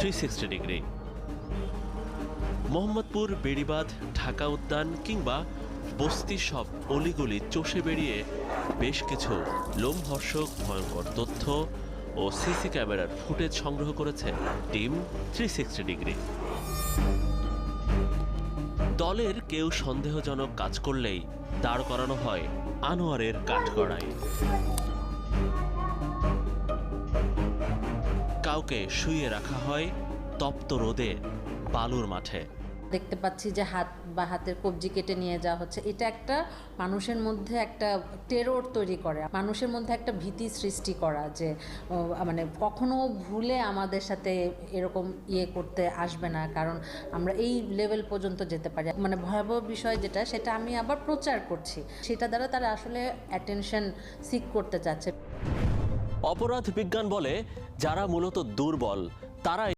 360 degree. Mohammadpur, বেড়িবাঁধ, ঢাকা উদ্যান কিংবা বস্তির সব অলিগলি চষে বেরিয়ে বেশ কিছু লোমহর্ষক ভয়ঙ্কর তথ্য ও সিসি ক্যামেরার ফুটেজ সংগ্রহ করেছে টিম 360 ডিগ্রি। দলের কেউ সন্দেহজনক কাজ করলেই দাঁড় করানো হয় আনোয়ারের কাঠগড়ায়। কাউকে শুইয়ে রাখা হয় তপ্ত রোদে বালুর মাঠে। দেখতে পাচ্ছি যে হাত বা হাতের কবজি কেটে নিয়ে যাওয়া হচ্ছে। এটা একটা মানুষের মধ্যে একটা টেরর তৈরি করে, মানুষের মধ্যে একটা ভীতি সৃষ্টি করা যে মানে কখনো ভুলে আমাদের সাথে এরকম করতে আসবে না, কারণ আমরা এই লেভেল পর্যন্ত যেতে পারি। মানে ভয়াবহ বিষয় যেটা, সেটা আমি আবার প্রচার করছি, সেটা দ্বারা তারা আসলে অ্যাটেনশন সিক করতে চাচ্ছে। অপরাধ বিজ্ঞান বলে যারা মূলত দুর্বল তারা